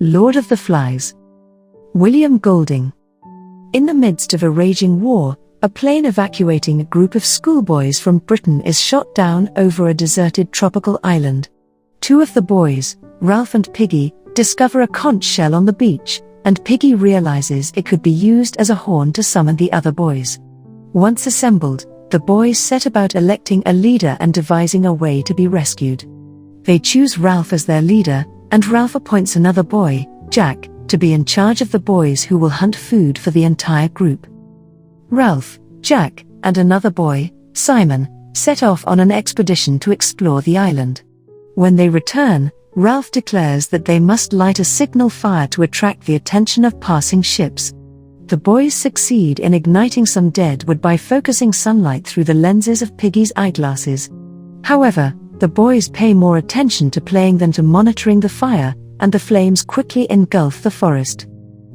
Lord of the Flies. William Golding. In the midst of a raging war, a plane evacuating a group of schoolboys from Britain is shot down over a deserted tropical island. Two of the boys, Ralph and Piggy, discover a conch shell on the beach, and Piggy realizes it could be used as a horn to summon the other boys. Once assembled, the boys set about electing a leader and devising a way to be rescued. They choose Ralph as their leader, and Ralph appoints another boy, Jack, to be in charge of the boys who will hunt food for the entire group. Ralph, Jack, and another boy, Simon, set off on an expedition to explore the island. When they return, Ralph declares that they must light a signal fire to attract the attention of passing ships. The boys succeed in igniting some dead wood by focusing sunlight through the lenses of Piggy's eyeglasses. However, the boys pay more attention to playing than to monitoring the fire, and the flames quickly engulf the forest.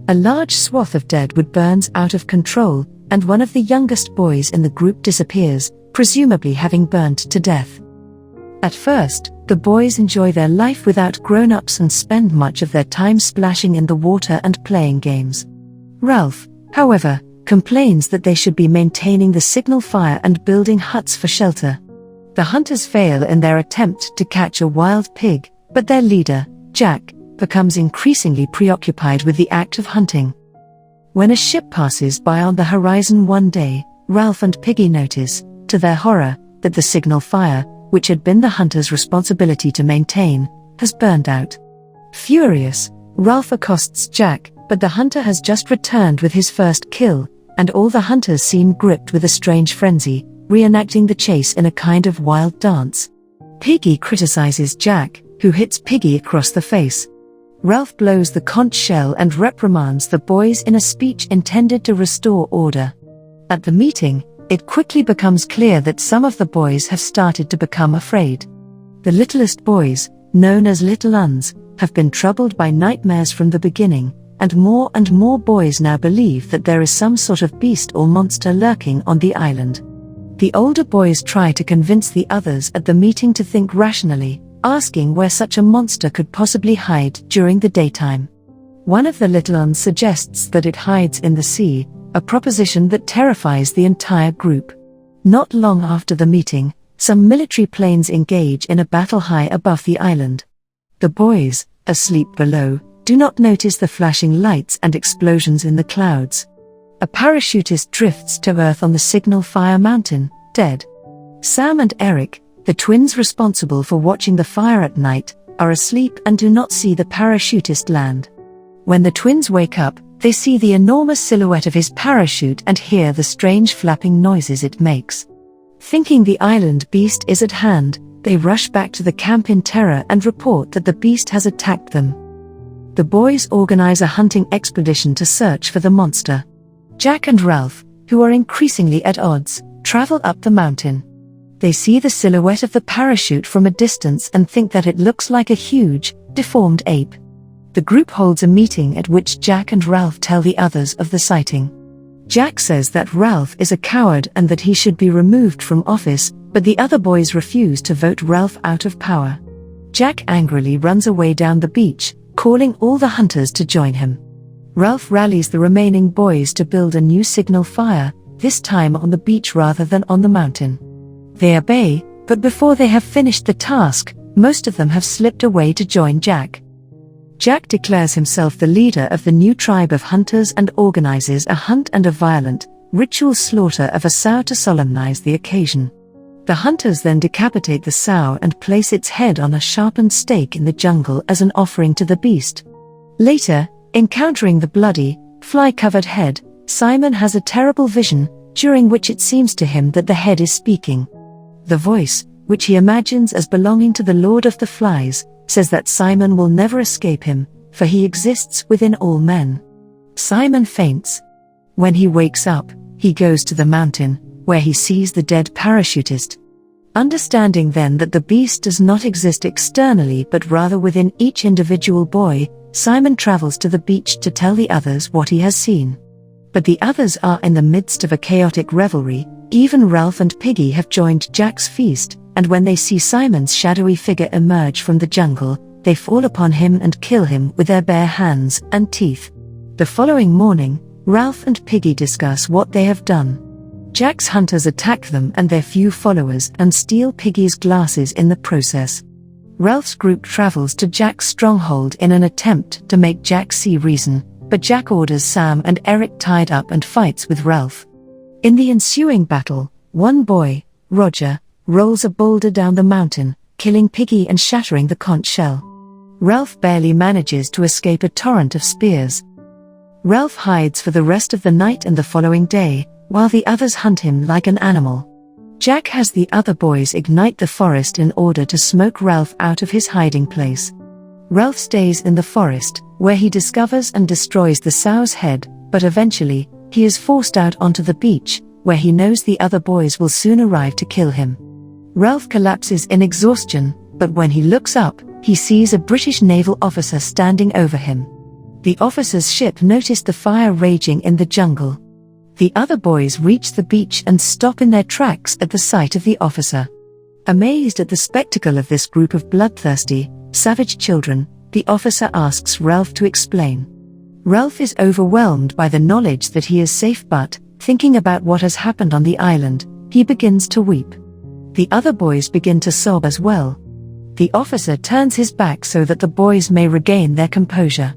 A large swath of dead wood burns out of control, and one of the youngest boys in the group disappears, presumably having burnt to death. At first, the boys enjoy their life without grown-ups and spend much of their time splashing in the water and playing games. Ralph, however, complains that they should be maintaining the signal fire and building huts for shelter. The hunters fail in their attempt to catch a wild pig, but their leader, Jack, becomes increasingly preoccupied with the act of hunting. When a ship passes by on the horizon one day, Ralph and Piggy notice, to their horror, that the signal fire, which had been the hunters' responsibility to maintain, has burned out. Furious, Ralph accosts Jack, but the hunter has just returned with his first kill, and all the hunters seem gripped with a strange frenzy, reenacting the chase in a kind of wild dance. Piggy criticizes Jack, who hits Piggy across the face. Ralph blows the conch shell and reprimands the boys in a speech intended to restore order. At the meeting, it quickly becomes clear that some of the boys have started to become afraid. The littlest boys, known as Little Uns, have been troubled by nightmares from the beginning, and more boys now believe that there is some sort of beast or monster lurking on the island. The older boys try to convince the others at the meeting to think rationally, asking where such a monster could possibly hide during the daytime. One of the Little Uns suggests that it hides in the sea, a proposition that terrifies the entire group. Not long after the meeting, some military planes engage in a battle high above the island. The boys, asleep below, do not notice the flashing lights and explosions in the clouds. A parachutist drifts to Earth on the Signal Fire Mountain, dead. Sam and Eric, the twins responsible for watching the fire at night, are asleep and do not see the parachutist land. When the twins wake up, they see the enormous silhouette of his parachute and hear the strange flapping noises it makes. Thinking the island beast is at hand, they rush back to the camp in terror and report that the beast has attacked them. The boys organize a hunting expedition to search for the monster. Jack and Ralph, who are increasingly at odds, travel up the mountain. They see the silhouette of the parachute from a distance and think that it looks like a huge, deformed ape. The group holds a meeting at which Jack and Ralph tell the others of the sighting. Jack says that Ralph is a coward and that he should be removed from office, but the other boys refuse to vote Ralph out of power. Jack angrily runs away down the beach, calling all the hunters to join him. Ralph rallies the remaining boys to build a new signal fire, this time on the beach rather than on the mountain. They obey, but before they have finished the task, most of them have slipped away to join Jack. Jack declares himself the leader of the new tribe of hunters and organizes a hunt and a violent, ritual slaughter of a sow to solemnize the occasion. The hunters then decapitate the sow and place its head on a sharpened stake in the jungle as an offering to the beast. Later, encountering the bloody, fly-covered head, Simon has a terrible vision, during which it seems to him that the head is speaking. The voice, which he imagines as belonging to the Lord of the Flies, says that Simon will never escape him, for he exists within all men. Simon faints. When he wakes up, he goes to the mountain, where he sees the dead parachutist. Understanding then that the beast does not exist externally but rather within each individual boy, Simon travels to the beach to tell the others what he has seen. But the others are in the midst of a chaotic revelry. Even Ralph and Piggy have joined Jack's feast, and when they see Simon's shadowy figure emerge from the jungle, they fall upon him and kill him with their bare hands and teeth. The following morning, Ralph and Piggy discuss what they have done. Jack's hunters attack them and their few followers and steal Piggy's glasses in the process. Ralph's group travels to Jack's stronghold in an attempt to make Jack see reason, but Jack orders Sam and Eric tied up and fights with Ralph. In the ensuing battle, one boy, Roger, rolls a boulder down the mountain, killing Piggy and shattering the conch shell. Ralph barely manages to escape a torrent of spears. Ralph hides for the rest of the night and the following day, while the others hunt him like an animal. Jack has the other boys ignite the forest in order to smoke Ralph out of his hiding place. Ralph stays in the forest, where he discovers and destroys the sow's head, but eventually, he is forced out onto the beach, where he knows the other boys will soon arrive to kill him. Ralph collapses in exhaustion, but when he looks up, he sees a British naval officer standing over him. The officer's ship noticed the fire raging in the jungle. The other boys reach the beach and stop in their tracks at the sight of the officer. Amazed at the spectacle of this group of bloodthirsty, savage children, the officer asks Ralph to explain. Ralph is overwhelmed by the knowledge that he is safe, but, thinking about what has happened on the island, he begins to weep. The other boys begin to sob as well. The officer turns his back so that the boys may regain their composure.